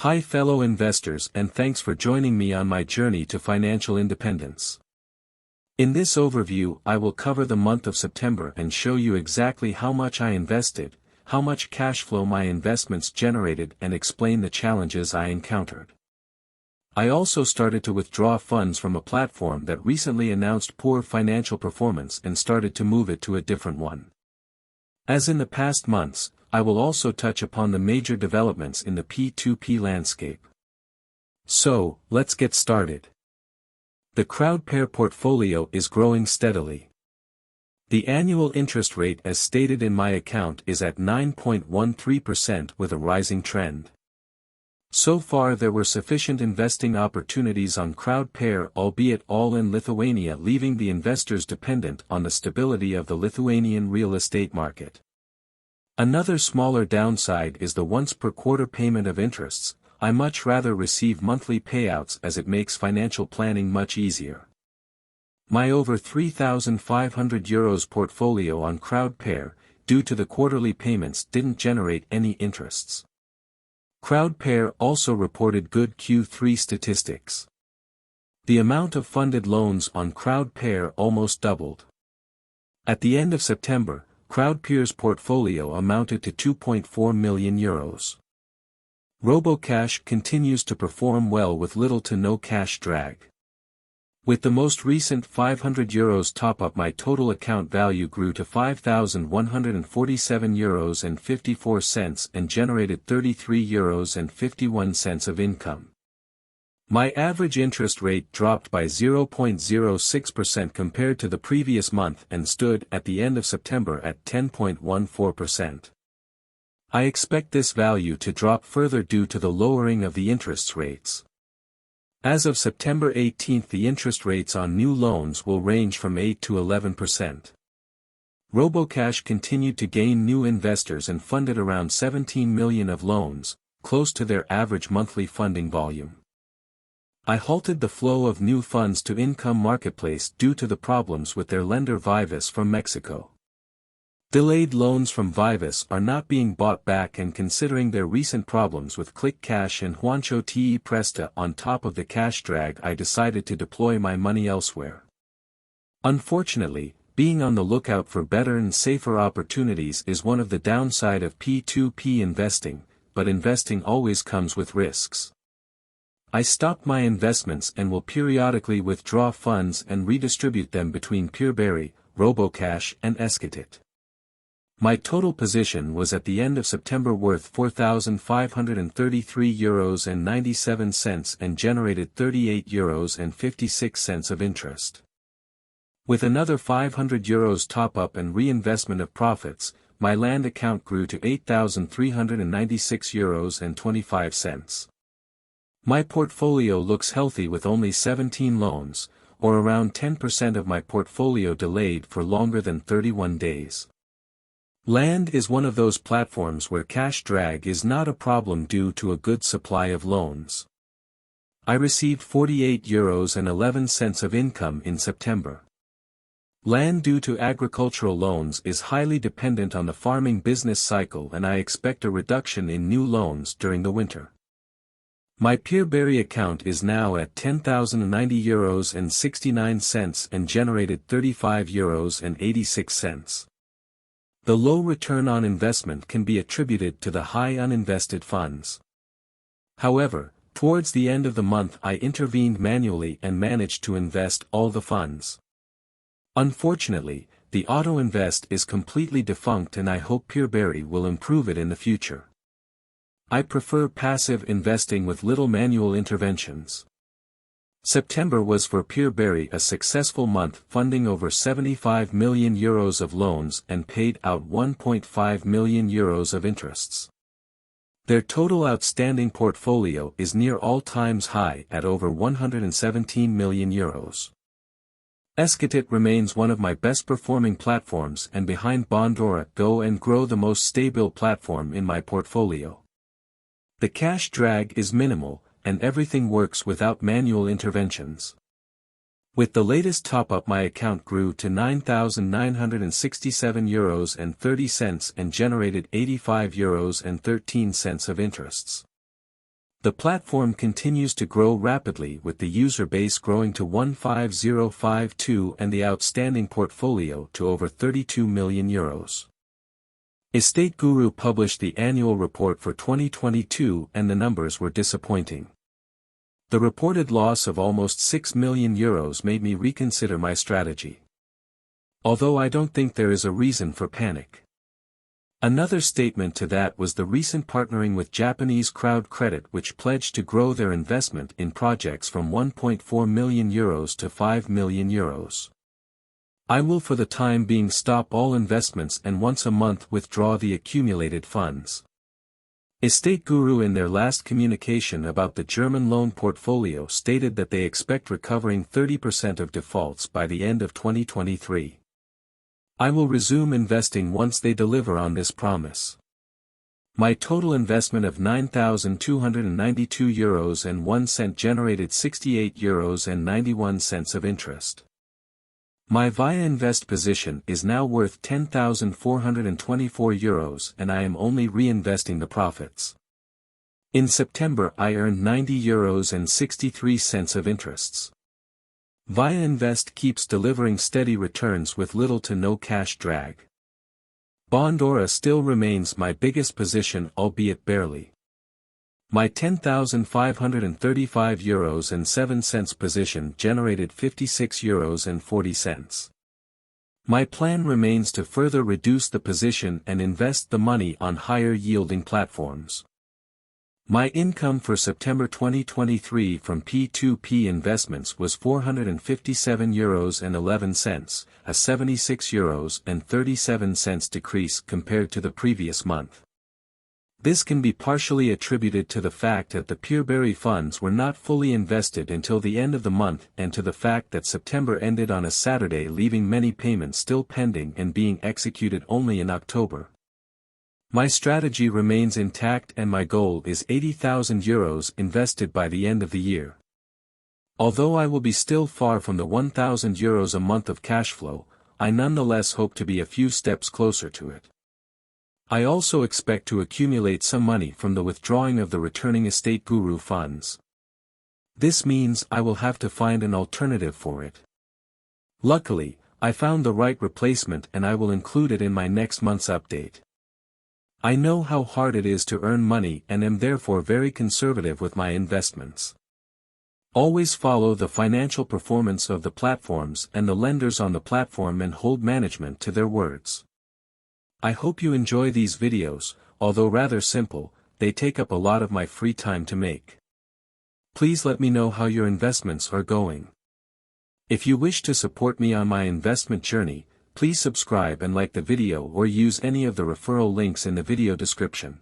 Hi fellow investors, and thanks for joining me on my journey to financial independence. In this overview I will cover the month of September and show you exactly how much I invested, how much cash flow my investments generated, and explain the challenges I encountered. I also started to withdraw funds from a platform that recently announced poor financial performance and started to move it to a different one. As in the past months, I will also touch upon the major developments in the P2P landscape. So, let's get started. The CrowdPair portfolio is growing steadily. The annual interest rate as stated in my account is at 9.13% with a rising trend. So far there were sufficient investing opportunities on CrowdPair, albeit all in Lithuania, leaving the investors dependent on the stability of the Lithuanian real estate market. Another smaller downside is the once per quarter payment of interests. I much rather receive monthly payouts as it makes financial planning much easier. My over €3,500 portfolio on CrowdPair, due to the quarterly payments, didn't generate any interests. CrowdPair also reported good Q3 statistics. The amount of funded loans on CrowdPair almost doubled. At the end of September, CrowdPair's portfolio amounted to €2.4 million. RoboCash continues to perform well with little to no cash drag. With the most recent €500 top-up, my total account value grew to €5,147.54 and generated €33.51 of income. My average interest rate dropped by 0.06% compared to the previous month and stood at the end of September at 10.14%. I expect this value to drop further due to the lowering of the interest rates. As of September 18, the interest rates on new loans will range from 8 to 11%. RoboCash continued to gain new investors and funded around 17 million of loans, close to their average monthly funding volume. I halted the flow of new funds to Income Marketplace due to the problems with their lender Vivus from Mexico. Delayed loans from Vivus are not being bought back, and considering their recent problems with Click Cash and Juancho Te Presta on top of the cash drag, I decided to deploy my money elsewhere. Unfortunately, being on the lookout for better and safer opportunities is one of the downside of P2P investing, but investing always comes with risks. I stopped my investments and will periodically withdraw funds and redistribute them between PeerBerry, RoboCash and Esketit. My total position was at the end of September worth €4,533.97 and generated €38.56 of interest. With another €500 top-up and reinvestment of profits, my land account grew to €8,396.25. My portfolio looks healthy with only 17 loans, or around 10% of my portfolio delayed for longer than 31 days. Land is one of those platforms where cash drag is not a problem due to a good supply of loans. I received €48.11 of income in September. Land due to agricultural loans is highly dependent on the farming business cycle, and I expect a reduction in new loans during the winter. My PeerBerry account is now at €10,090.69 and generated €35.86. The low return on investment can be attributed to the high uninvested funds. However, towards the end of the month I intervened manually and managed to invest all the funds. Unfortunately, the auto invest is completely defunct, and I hope PeerBerry will improve it in the future. I prefer passive investing with little manual interventions. September was for PeerBerry a successful month, funding over €75 million of loans and paid out €1.5 million of interests. Their total outstanding portfolio is near all-time high at over €117 million. Esketit remains one of my best performing platforms, and behind Bondora Go and Grow the most stable platform in my portfolio. The cash drag is minimal, and everything works without manual interventions. With the latest top-up my account grew to €9,967.30 and generated €85.13 of interests. The platform continues to grow rapidly with the user base growing to 15052 and the outstanding portfolio to over 32 million euros. Estate Guru published the annual report for 2022 and the numbers were disappointing. The reported loss of almost 6 million euros made me reconsider my strategy. Although I don't think there is a reason for panic. Another statement to that was the recent partnering with Japanese Crowd Credit, which pledged to grow their investment in projects from 1.4 million euros to 5 million euros. I will for the time being stop all investments and once a month withdraw the accumulated funds. Estate Guru in their last communication about the German loan portfolio stated that they expect recovering 30% of defaults by the end of 2023. I will resume investing once they deliver on this promise. My total investment of €9,292.01 generated €68.91 of interest. My Via Invest position is now worth €10,424 and I am only reinvesting the profits. In September I earned €90.63 of interests. Via Invest keeps delivering steady returns with little to no cash drag. Bondora still remains my biggest position, albeit barely. My €10,535.07 position generated €56.40. My plan remains to further reduce the position and invest the money on higher yielding platforms. My income for September 2023 from P2P investments was €457.11, a €76.37 decrease compared to the previous month. This can be partially attributed to the fact that the Peerberry funds were not fully invested until the end of the month and to the fact that September ended on a Saturday, leaving many payments still pending and being executed only in October. My strategy remains intact and my goal is €80,000 invested by the end of the year. Although I will be still far from the €1,000 a month of cash flow, I nonetheless hope to be a few steps closer to it. I also expect to accumulate some money from the withdrawing of the returning Estate Guru funds. This means I will have to find an alternative for it. Luckily, I found the right replacement and I will include it in my next month's update. I know how hard it is to earn money and am therefore very conservative with my investments. Always follow the financial performance of the platforms and the lenders on the platform and hold management to their words. I hope you enjoy these videos, although rather simple, they take up a lot of my free time to make. Please let me know how your investments are going. If you wish to support me on my investment journey, please subscribe and like the video or use any of the referral links in the video description.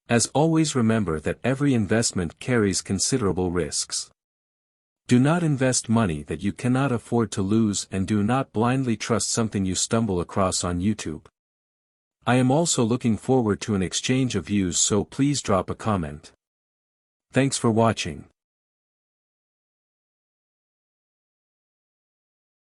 As always, remember that every investment carries considerable risks. Do not invest money that you cannot afford to lose and do not blindly trust something you stumble across on YouTube. I am also looking forward to an exchange of views, so please drop a comment. Thanks for watching.